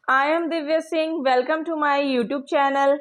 I am Divya Singh. Welcome to my YouTube channel.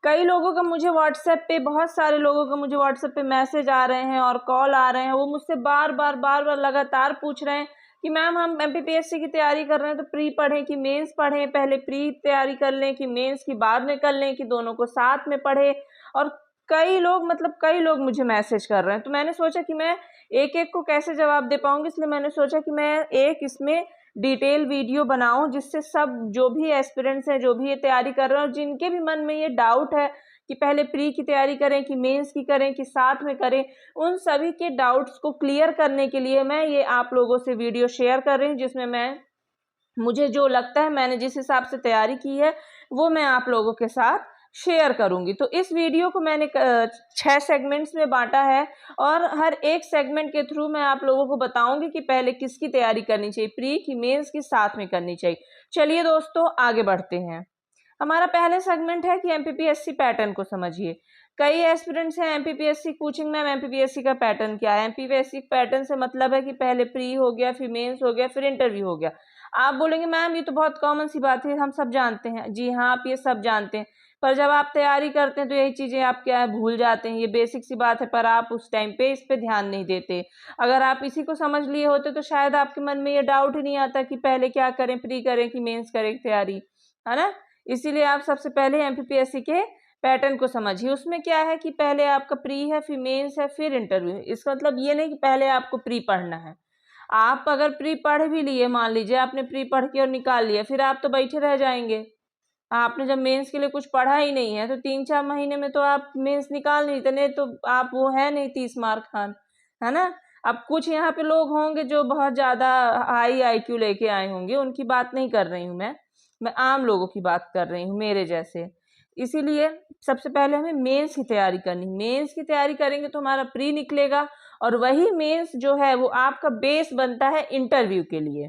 कई लोगों का मुझे व्हाट्सएप पे बहुत सारे लोगों का मुझे व्हाट्सएप पे मैसेज आ रहे हैं और कॉल आ रहे हैं। वो मुझसे बार बार लगातार पूछ रहे हैं कि मैम हम एमपीपीएससी की तैयारी कर रहे हैं तो प्री पढ़ें कि मेंस पढ़ें, पहले प्री तैयारी कर लें कि मेंस की बाद में कर लें कि दोनों को साथ में पढ़ें। और कई लोग मुझे मैसेज कर रहे हैं। तो मैंने सोचा कि मैं एक एक को कैसे जवाब दे पाऊंगी, इसलिए मैंने सोचा कि मैं एक इसमें डिटेल वीडियो बनाऊं जिससे सब जो भी एस्पिरेंट्स हैं, जो भी ये तैयारी कर रहे हैं और जिनके भी मन में ये डाउट है कि पहले प्री की तैयारी करें कि मेंस की करें कि साथ में करें, उन सभी के डाउट्स को क्लियर करने के लिए मैं ये आप लोगों से वीडियो शेयर कर रही हूँ, जिसमें मुझे जो लगता है, मैंने जिस हिसाब से तैयारी की है वो मैं आप लोगों के साथ शेयर करूंगी। तो इस वीडियो को मैंने 6 सेगमेंट्स में बांटा है और हर एक सेगमेंट के थ्रू मैं आप लोगों को बताऊंगी कि पहले किसकी तैयारी करनी चाहिए, प्री की मेंस की साथ में करनी चाहिए। चलिए दोस्तों आगे बढ़ते हैं। हमारा पहले सेगमेंट है कि एमपीपीएससी पैटर्न को समझिए। कई एस्पिरेंट्स हैं एमपीपीएससी पूछेंगे मैम एमपीपीएससी का पैटर्न क्या है। एमपीपीएससी पैटर्न से मतलब है कि पहले प्री हो गया, फिर मेंस हो गया, फिर इंटरव्यू हो गया। आप बोलेंगे मैम ये तो बहुत कॉमन सी बात है, हम सब जानते हैं। जी हाँ, आप ये सब जानते हैं, पर जब आप तैयारी करते हैं तो यही चीजें आप क्या है भूल जाते हैं। ये बेसिक सी बात है, पर आप उस टाइम पे इस पे ध्यान नहीं देते। अगर आप इसी को समझ लिए होते तो शायद आपके मन में ये डाउट ही नहीं आता कि पहले क्या करें, प्री करें कि मेंस करें तैयारी, है ना। इसीलिए आप सबसे पहले एमपीपीएससी के पैटर्न को समझिए। उसमें क्या है कि पहले आपका प्री है, फिर मेंस है, फिर इंटरव्यू है। इसका मतलब ये नहीं कि पहले आपको प्री पढ़ना है। आप अगर प्री पढ़ भी लिए, मान लीजिए आपने प्री पढ़ के और निकाल लिया, फिर आप तो बैठे रह जाएंगे। आपने जब मेंस के लिए कुछ पढ़ा ही नहीं है तो 3-4 महीने में तो आप मेंस निकाल नहीं, इतने तो आप वो है नहीं 30 मार्क खान, है ना। अब कुछ यहाँ पे लोग होंगे जो बहुत ज्यादा हाई आईक्यू लेके आए होंगे, उनकी बात नहीं कर रही हूँ मैं आम लोगों की बात कर रही हूँ, मेरे जैसे। इसीलिए सबसे पहले हमें मेंस की तैयारी करनी। मेंस की तैयारी करेंगे तो हमारा प्री निकलेगा और वही मेंस जो है वो आपका बेस बनता है इंटरव्यू के लिए।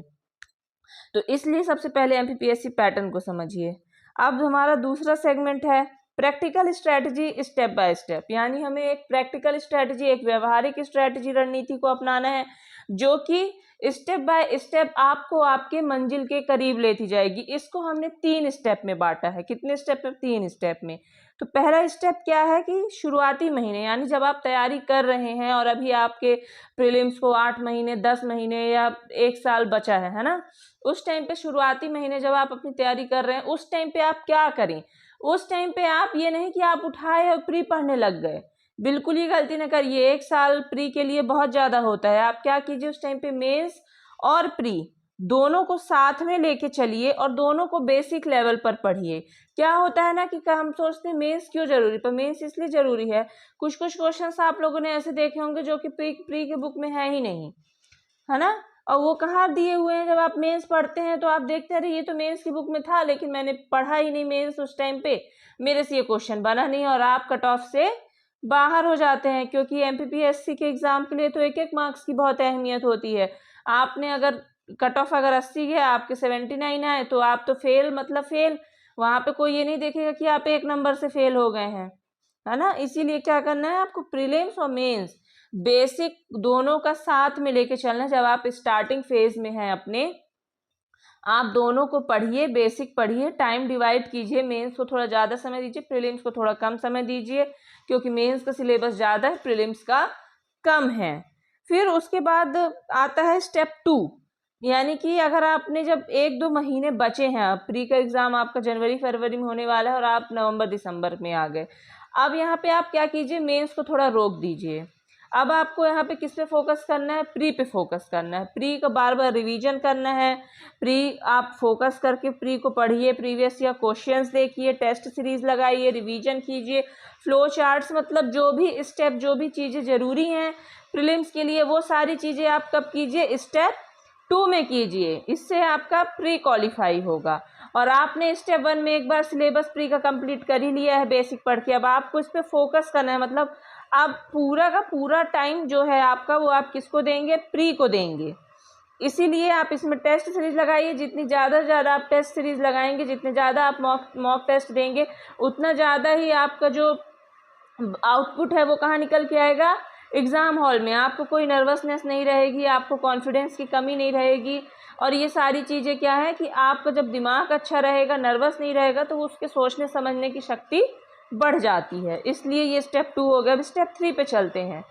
तो इसलिए सबसे पहले एमपीपीएससी पैटर्न को समझिए। अब हमारा दूसरा सेगमेंट है practical strategy step by step, यानी हमें एक प्रैक्टिकल स्ट्रेटजी, एक व्यवहारिक स्ट्रेटजी रणनीति को अपनाना है जो कि स्टेप बाय स्टेप आपको आपके मंजिल के करीब लेती जाएगी। इसको हमने 3 स्टेप में बांटा है। कितने स्टेप में? 3 स्टेप में। तो पहला स्टेप क्या है कि शुरुआती महीने, यानी जब आप तैयारी कर रहे हैं और अभी आपके प्रीलिम्स को 8 महीने, 10 महीने या 1 साल बचा है ना, उस टाइम पे शुरुआती महीने जब आप अपनी तैयारी कर रहे हैं, उस टाइम पे आप क्या करें? उस टाइम पे आप ये नहीं कि आप उठाए और प्री पढ़ने लग गए, बिल्कुल ये गलती ना करिए। 1 साल प्री के लिए बहुत ज्यादा होता है। आप क्या कीजिए, उस टाइम पे मेंस और प्री दोनों को साथ में लेके चलिए और दोनों को बेसिक लेवल पर पढ़िए। क्या होता है ना कि हम सोचते हैं मेंस क्यों जरूरी, पर मेंस इसलिए जरूरी है, कुछ क्वेश्चंस आप लोगों ने ऐसे देखे होंगे जो कि प्री के बुक में है ही नहीं, है ना। और वो कहाँ दिए हुए हैं, जब आप मेंस पढ़ते हैं तो आप देखते हैं ये तो मेंस की बुक में था, लेकिन मैंने पढ़ा ही नहीं मेंस उस टाइम पे, मेरे से ये क्वेश्चन बना नहीं, और आप कट ऑफ से बाहर हो जाते हैं। क्योंकि एमपीपीएससी के एग्जाम के लिए तो एक एक मार्क्स की बहुत अहमियत होती है। आपने अगर कट ऑफ अगर 80 है, आपके 79 आए तो आप तो फेल, मतलब फेल। वहां पे कोई ये नहीं देखेगा कि आप 1 नंबर से फेल हो गए हैं, है ना। इसीलिए क्या करना है आपको, प्रीलिम्स और मेंस बेसिक दोनों का साथ में लेके चलना है। जब आप स्टार्टिंग फेज में हैं अपने, आप दोनों को पढ़िए, बेसिक पढ़िए, टाइम डिवाइड कीजिए। मेंस को थोड़ा ज़्यादा समय दीजिए, प्रीलिम्स को थोड़ा कम समय दीजिए, क्योंकि मेंस का सिलेबस ज़्यादा है, प्रीलिम्स का कम है। फिर उसके बाद आता है स्टेप 2, यानी कि अगर आपने जब 1-2 महीने बचे हैं, प्री का एग्जाम आपका जनवरी फरवरी में होने वाला है और आप नवंबर दिसंबर में आ गए, अब यहाँ पे आप क्या कीजिए, मेंस को थोड़ा रोक दीजिए। अब आपको यहाँ पे किस पे फोकस करना है? प्री पे फोकस करना है। प्री का बार बार रिवीजन करना है। प्री आप फोकस करके प्री को पढ़िए, प्रीवियस ईयर क्वेश्चंस देखिए, टेस्ट सीरीज लगाइए, रिवीजन कीजिए, फ्लो चार्ट्स, मतलब जो भी स्टेप, जो भी चीज़ें ज़रूरी हैं प्रीलिम्स के लिए, वो सारी चीज़ें आप कब कीजिए? स्टेप 2 में कीजिए। इससे आपका प्री क्वालिफाई होगा। और आपने स्टेप 1 में एक बार सिलेबस प्री का कंप्लीट कर ही लिया है बेसिक पढ़ के, अब आपको इस पर फोकस करना है। मतलब आप पूरा का पूरा टाइम जो है आपका, वो आप किसको देंगे? प्री को देंगे। इसीलिए आप इसमें टेस्ट सीरीज लगाइए। जितनी ज़्यादा से ज़्यादा आप टेस्ट सीरीज लगाएंगे, जितने ज़्यादा आप मॉक टेस्ट देंगे, उतना ज़्यादा ही आपका जो आउटपुट है वो कहाँ निकल के आएगा? एग्ज़ाम हॉल में आपको कोई नर्वसनेस नहीं रहेगी, आपको कॉन्फिडेंस की कमी नहीं रहेगी। और ये सारी चीज़ें क्या है कि आपका जब दिमाग अच्छा रहेगा, नर्वस नहीं रहेगा, तो उसके सोचने समझने की शक्ति बढ़ जाती है। इसलिए ये स्टेप 2 हो गया। अब स्टेप 3 पे चलते हैं।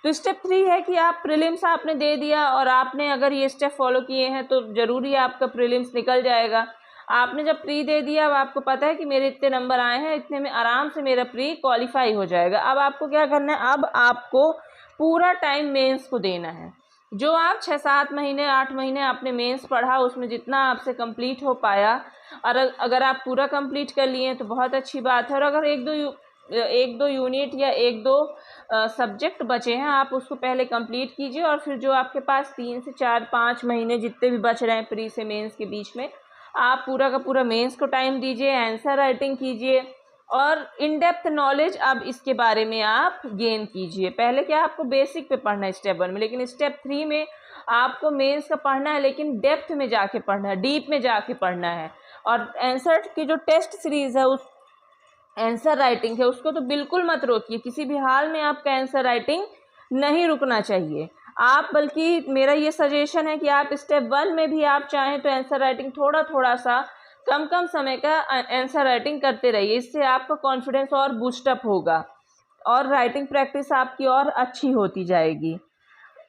तो स्टेप 3 है कि आप प्रीलिम्स आपने दे दिया और आपने अगर ये स्टेप फॉलो किए हैं तो ज़रूरी आपका प्रीलिम्स निकल जाएगा। आपने जब प्री दे दिया, अब आपको पता है कि मेरे इतने नंबर आए हैं, इतने में आराम से मेरा प्री क्वालिफाई हो जाएगा। अब आपको क्या करना है, अब आपको पूरा टाइम मेंस को देना है। जो आप 6-7 महीने 8 महीने आपने मेंस पढ़ा, उसमें जितना आपसे कंप्लीट हो पाया, और अगर आप पूरा कंप्लीट कर लिए तो बहुत अच्छी बात है। और अगर एक दो यूनिट या एक दो सब्जेक्ट बचे हैं, आप उसको पहले कंप्लीट कीजिए। और फिर जो आपके पास 3 से 4-5 महीने जितने भी बच रहे हैं प्री से मेंस के बीच में, आप पूरा का पूरा मेंस को टाइम दीजिए, आंसर राइटिंग कीजिए और इन डेप्थ नॉलेज अब इसके बारे में आप गेन कीजिए। पहले क्या आपको बेसिक पे पढ़ना है स्टेप 1 में, लेकिन स्टेप 3 में आपको मेंस का पढ़ना है, लेकिन डेप्थ में जाके पढ़ना है, डीप में जाके पढ़ना है। और आंसर की जो टेस्ट सीरीज़ है, उस आंसर राइटिंग है, उसको तो बिल्कुल मत रोकिए। किसी भी हाल में आपका आंसर राइटिंग नहीं रुकना चाहिए। आप बल्कि मेरा ये सजेशन है कि आप स्टेप 1 में भी आप चाहें तो आंसर राइटिंग थोड़ा थोड़ा सा कम समय का आंसर राइटिंग करते रहिए। इससे आपका कॉन्फिडेंस और बूस्टअप होगा और राइटिंग प्रैक्टिस आपकी और अच्छी होती जाएगी।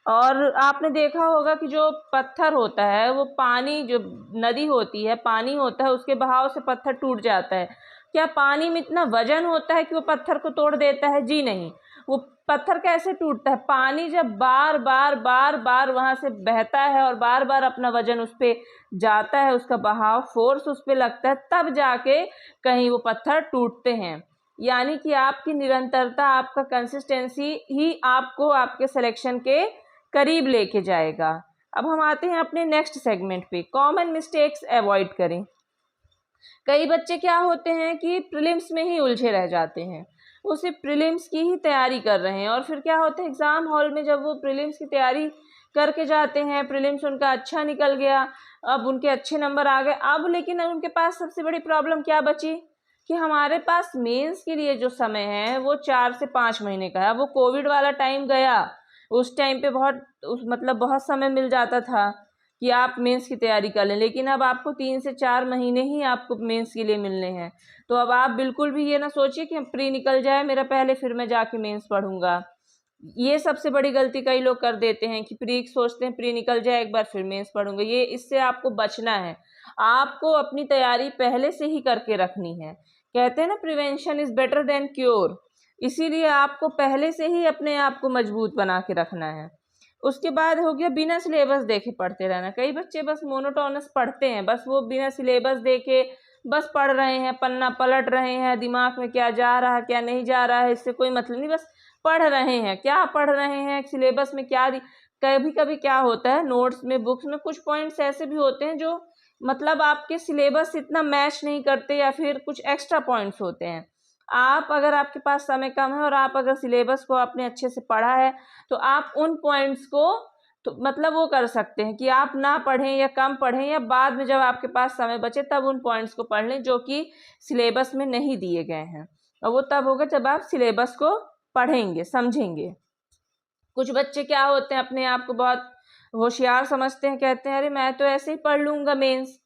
और आपने देखा होगा कि जो पत्थर होता है, वो पानी, जो नदी होती है, पानी होता है, उसके बहाव से पत्थर टूट जाता है। क्या पानी में इतना वजन होता है कि वो पत्थर को तोड़ देता है? जी नहीं। वो पत्थर कैसे टूटता है? पानी जब बार बार वहाँ से बहता है और बार बार अपना वजन उस पर जाता है, उसका बहाव फोर्स उस पर लगता है, तब जाके कहीं वो पत्थर टूटते हैं। यानी कि आपकी निरंतरता, आपका कंसिस्टेंसी ही आपको आपके सिलेक्शन के करीब लेके जाएगा। अब हम आते हैं अपने नेक्स्ट सेगमेंट पे, कॉमन मिस्टेक्स अवॉइड करें। कई बच्चे क्या होते हैं कि प्रीलिम्स में ही उलझे रह जाते हैं, वो सिर्फ प्रीलिम्स की ही तैयारी कर रहे हैं। और फिर क्या होता है, एग्ज़ाम हॉल में जब वो प्रीलिम्स की तैयारी करके जाते हैं, प्रीलिम्स उनका अच्छा निकल गया, अब उनके अच्छे नंबर आ गए, अब लेकिन उनके पास सबसे बड़ी प्रॉब्लम क्या बची कि हमारे पास मेंस के लिए जो समय है वो 4 से 5 महीने का है। वो कोविड वाला टाइम गया, उस टाइम पे बहुत समय मिल जाता था कि आप मेंस की तैयारी कर लें, लेकिन अब आपको 3 से 4 महीने ही आपको मेंस के लिए मिलने हैं। तो अब आप बिल्कुल भी ये ना सोचिए कि प्री निकल जाए मेरा पहले, फिर मैं जाके मेंस पढ़ूंगा। ये सबसे बड़ी गलती कई लोग कर देते हैं कि प्री सोचते हैं प्री निकल जाए एक बार फिर मेंस पढ़ूंगा। ये इससे आपको बचना है। आपको अपनी तैयारी पहले से ही करके रखनी है। कहते हैं ना, prevention is better than cure. इसीलिए आपको पहले से ही अपने आप को मजबूत बना के रखना है। उसके बाद हो गया बिना सिलेबस देखे पढ़ते रहना। कई बच्चे बस मोनोटोनस पढ़ते हैं, बस वो बिना सिलेबस देखे बस पढ़ रहे हैं, पन्ना पलट रहे हैं, दिमाग में क्या जा रहा है क्या नहीं जा रहा है इससे कोई मतलब नहीं, बस पढ़ रहे हैं। क्या पढ़ रहे हैं, सिलेबस में क्या कभी कभी क्या होता है, नोट्स में, बुक्स में कुछ पॉइंट्स ऐसे भी होते हैं जो आपके सिलेबस इतना मैच नहीं करते, या फिर कुछ एक्स्ट्रा पॉइंट्स होते हैं। आप अगर आपके पास समय कम है और आप अगर सिलेबस को आपने अच्छे से पढ़ा है, तो आप उन पॉइंट्स को तो वो कर सकते हैं कि आप ना पढ़ें या कम पढ़ें, या बाद में जब आपके पास समय बचे तब उन पॉइंट्स को पढ़ लें जो कि सिलेबस में नहीं दिए गए हैं। और वो तब होगा जब आप सिलेबस को पढ़ेंगे, समझेंगे। कुछ बच्चे क्या होते हैं, अपने आप को बहुत होशियार समझते हैं, कहते हैं अरे मैं तो ऐसे ही पढ़ लूँगा मेंस।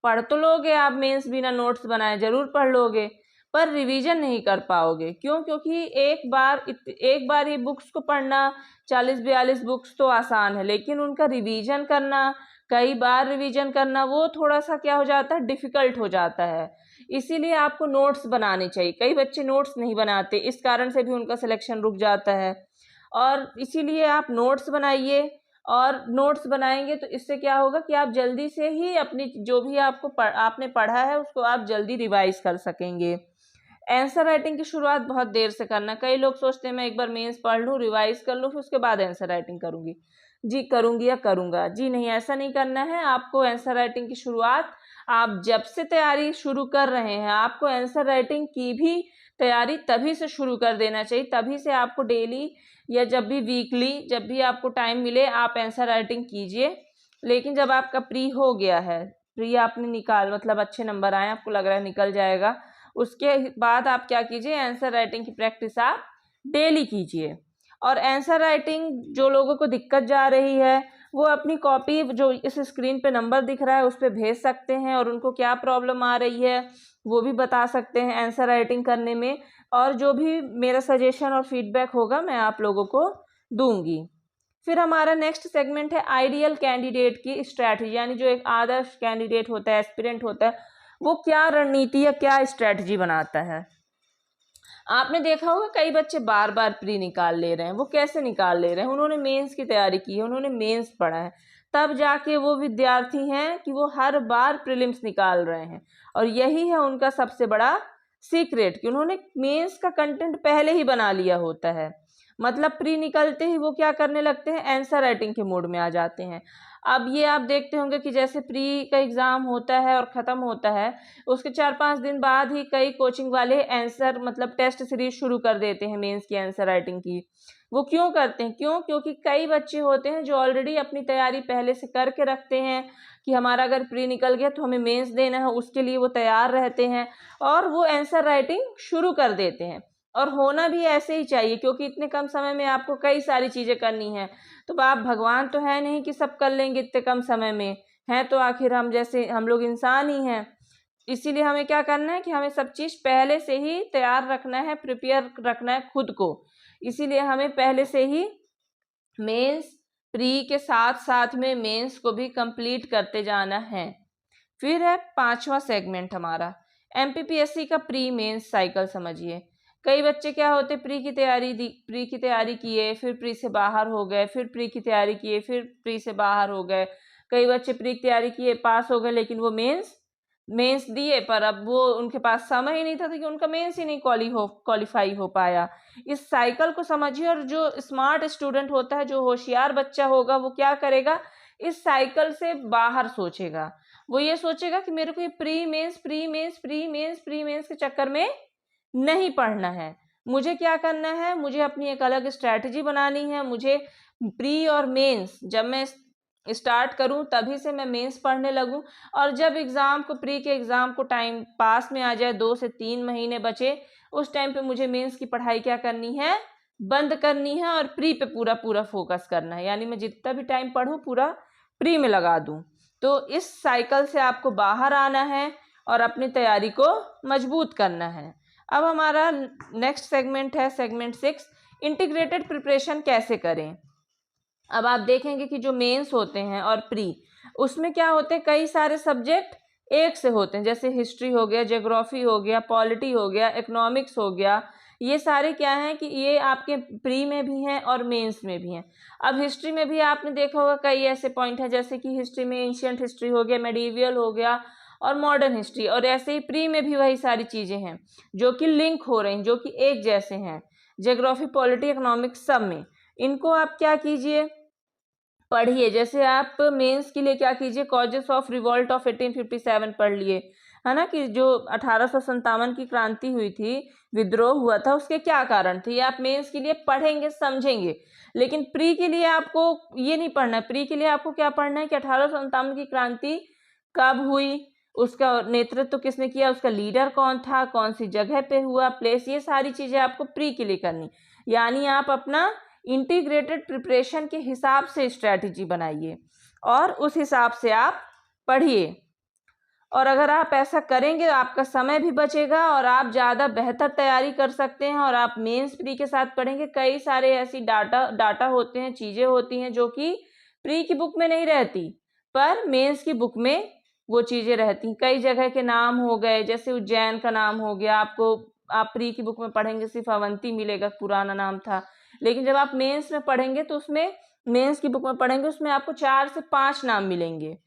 पढ़ तो लोगे आप मेंस, बिना नोट्स बनाए ज़रूर पढ़ लोगे, पर रिवीजन नहीं कर पाओगे। क्यों? क्योंकि एक बार ये बुक्स को पढ़ना, 40-42 बुक्स तो आसान है, लेकिन उनका रिवीजन करना, कई बार रिवीजन करना, वो थोड़ा सा क्या हो जाता है, डिफ़िकल्ट हो जाता है। इसीलिए आपको नोट्स बनाने चाहिए। कई बच्चे नोट्स नहीं बनाते, इस कारण से भी उनका सिलेक्शन रुक जाता है। और इसीलिए आप नोट्स बनाइए, और नोट्स बनाएंगे तो इससे क्या होगा कि आप जल्दी से ही अपनी जो भी आपने पढ़ा है उसको आप जल्दी रिवाइज कर सकेंगे। आंसर राइटिंग की शुरुआत बहुत देर से करना। कई लोग सोचते हैं मैं एक बार मेंस पढ़ लूँ, रिवाइज कर लूँ, फिर उसके बाद आंसर राइटिंग करूँगी, जी करूँगी या करूँगा। जी नहीं, ऐसा नहीं करना है। आपको आंसर राइटिंग की शुरुआत आप जब से तैयारी शुरू कर रहे हैं, आपको आंसर राइटिंग की भी तैयारी तभी से शुरू कर देना चाहिए। तभी से आपको डेली या जब भी वीकली, जब भी आपको टाइम मिले, आप आंसर राइटिंग कीजिए। लेकिन जब आपका प्री हो गया है, प्री आपने अच्छे नंबर आए, आपको लग रहा है निकल जाएगा, उसके बाद आप क्या कीजिए, आंसर राइटिंग की प्रैक्टिस आप डेली कीजिए। और आंसर राइटिंग जो लोगों को दिक्कत जा रही है वो अपनी कॉपी जो इस स्क्रीन पे नंबर दिख रहा है उस पर भेज सकते हैं, और उनको क्या प्रॉब्लम आ रही है वो भी बता सकते हैं आंसर राइटिंग करने में, और जो भी मेरा सजेशन और फीडबैक होगा मैं आप लोगों को दूंगी। फिर हमारा नेक्स्ट सेगमेंट है आइडियल कैंडिडेट की स्ट्रैटेजी, यानी जो एक आदर्श कैंडिडेट होता है, एस्पिरेंट होता है, वो क्या रणनीति या क्या स्ट्रैटेजी बनाता है। आपने देखा होगा कई बच्चे बार बार प्री निकाल ले रहे हैं। वो कैसे निकाल ले रहे हैं? उन्होंने मेंस की तैयारी की है, उन्होंने मेंस पढ़ा है, तब जाके वो विद्यार्थी हैं कि वो हर बार प्रीलिम्स निकाल रहे हैं। और यही है उनका सबसे बड़ा सीक्रेट कि उन्होंने मेंस का कंटेंट पहले ही बना लिया होता है। मतलब प्री निकलते ही वो क्या करने लगते हैं, आंसर राइटिंग के मोड में आ जाते हैं। अब ये आप देखते होंगे कि जैसे प्री का एग्ज़ाम होता है और ख़त्म होता है, उसके 4-5 दिन बाद ही कई कोचिंग वाले आंसर मतलब टेस्ट सीरीज शुरू कर देते हैं मेंस की आंसर राइटिंग की। वो क्यों करते हैं? क्योंकि कई बच्चे होते हैं जो ऑलरेडी अपनी तैयारी पहले से करके रखते हैं कि हमारा अगर प्री निकल गया तो हमें मेंस देना है, उसके लिए वो तैयार रहते हैं और वो आंसर राइटिंग शुरू कर देते हैं। और होना भी ऐसे ही चाहिए, क्योंकि इतने कम समय में आपको कई सारी चीज़ें करनी हैं। तो आप भगवान तो है नहीं कि सब कर लेंगे इतने कम समय में, हैं तो आखिर हम जैसे हम लोग इंसान ही हैं। इसीलिए हमें क्या करना है कि हमें सब चीज़ पहले से ही तैयार रखना है, प्रिपेयर रखना है खुद को। इसीलिए हमें पहले से ही मेंस प्री के साथ साथ में मेंस को भी कंप्लीट करते जाना है। फिर है 5वां सेगमेंट हमारा एमपीपीएससी का प्री मेंस साइकिल। समझिए कई बच्चे क्या होते, प्री की तैयारी किए, फिर प्री से बाहर हो गए, फिर प्री की तैयारी किए, फिर प्री से बाहर हो गए। कई बच्चे प्री की तैयारी किए, पास हो गए, लेकिन वो मेंस दिए पर अब वो उनके पास समय ही नहीं था कि उनका मेंस ही नहीं क्वालिफाई हो पाया। इस साइकिल को समझिए, और जो स्मार्ट स्टूडेंट होता है, जो होशियार बच्चा होगा, वो क्या करेगा, इस साइकिल से बाहर सोचेगा। वो ये सोचेगा कि मेरे को ये प्री मेंस के चक्कर में नहीं पढ़ना है, मुझे क्या करना है, मुझे अपनी एक अलग स्ट्रैटेजी बनानी है। मुझे प्री और मेंस जब मैं स्टार्ट करूं तभी से मैं मेंस पढ़ने लगूं, और जब प्री के एग्ज़ाम को टाइम पास में आ जाए, 2 से 3 महीने बचे, उस टाइम पे मुझे मेंस की पढ़ाई क्या करनी है, बंद करनी है, और प्री पे पूरा पूरा फोकस करना है। यानी मैं जितना भी टाइम पढूं पूरा प्री में लगा दूं। तो इस साइकिल से आपको बाहर आना है और अपनी तैयारी को मजबूत करना है। अब हमारा नेक्स्ट सेगमेंट है सेगमेंट 6, इंटीग्रेटेड प्रिपरेशन कैसे करें। अब आप देखेंगे कि जो मेंस होते हैं और प्री, उसमें क्या होते हैं, कई सारे सब्जेक्ट एक से होते हैं, जैसे हिस्ट्री हो गया, ज्योग्राफी हो गया, पॉलिटी हो गया, इकोनॉमिक्स हो गया। ये सारे क्या हैं कि ये आपके प्री में भी हैं और मेंस में भी हैं। अब हिस्ट्री में भी आपने देखा होगा कई ऐसे पॉइंट हैं, जैसे कि हिस्ट्री में एंशियंट हिस्ट्री हो गया, मेडिवियल हो गया और मॉडर्न हिस्ट्री, और ऐसे ही प्री में भी वही सारी चीज़ें हैं जो कि लिंक हो रही हैं, जो कि एक जैसे हैं। ज्योग्राफी, पॉलिटी, इकोनॉमिक्स सब में इनको आप क्या कीजिए, पढ़िए। जैसे आप मेंस के लिए क्या कीजिए, कॉजेस ऑफ रिवॉल्ट ऑफ 1857 पढ़ लिए, है ना, कि जो 1857 की क्रांति हुई थी, विद्रोह हुआ था, उसके क्या कारण थे, ये आप मेंस के लिए पढ़ेंगे, समझेंगे। लेकिन प्री के लिए आपको ये नहीं पढ़ना है। प्री के लिए आपको क्या पढ़ना है कि 1857 की क्रांति कब हुई, उसका नेतृत्व किसने किया, उसका लीडर कौन था, कौन सी जगह पे हुआ, प्लेस, ये सारी चीज़ें आपको प्री के लिए करनी। यानी आप अपना इंटीग्रेटेड प्रिपरेशन के हिसाब से स्ट्रैटेजी बनाइए और उस हिसाब से आप पढ़िए। और अगर आप ऐसा करेंगे आपका समय भी बचेगा और आप ज़्यादा बेहतर तैयारी कर सकते हैं। और आप मेंस प्री के साथ पढ़ेंगे, कई सारे ऐसी डाटा होते हैं, चीज़ें होती हैं जो कि प्री की बुक में नहीं रहती, पर मेंस की बुक में वो चीज़ें रहती हैं। कई जगह के नाम हो गए, जैसे उज्जैन का नाम हो गया, आप प्री की बुक में पढ़ेंगे सिर्फ अवंती मिलेगा, पुराना नाम था। लेकिन जब आप मेंस में पढ़ेंगे तो उसमें, मेंस की बुक में पढ़ेंगे, उसमें आपको 4 से 5 नाम मिलेंगे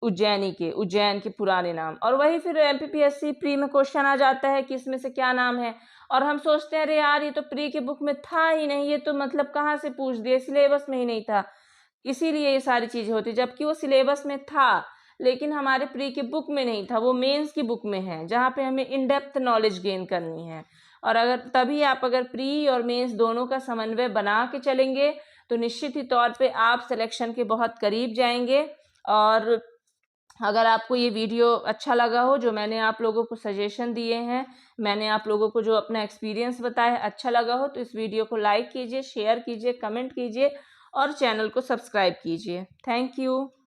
उज्जैन के पुराने नाम। और वही फिर एमपीपीएससी प्री में क्वेश्चन आ जाता है कि इसमें से क्या नाम है, और हम सोचते हैं अरे यार ये तो प्री की बुक में था ही नहीं, ये तो मतलब कहाँ से पूछ दिए, सिलेबस में ही नहीं था, इसीलिए ये सारी चीज़ें होती। जबकि वो सिलेबस में था लेकिन हमारे प्री की बुक में नहीं था, वो मेंस की बुक में है, जहाँ पे हमें इन डेप्थ नॉलेज गेन करनी है। और अगर प्री और मेंस दोनों का समन्वय बना के चलेंगे तो निश्चित ही तौर पे आप सिलेक्शन के बहुत करीब जाएंगे और अगर आपको ये वीडियो अच्छा लगा हो, जो मैंने आप लोगों को सजेशन दिए हैं, मैंने आप लोगों को जो अपना एक्सपीरियंस बताया अच्छा लगा हो, तो इस वीडियो को लाइक कीजिए, शेयर कीजिए, कमेंट कीजिए और चैनल को सब्सक्राइब कीजिए। Thank you.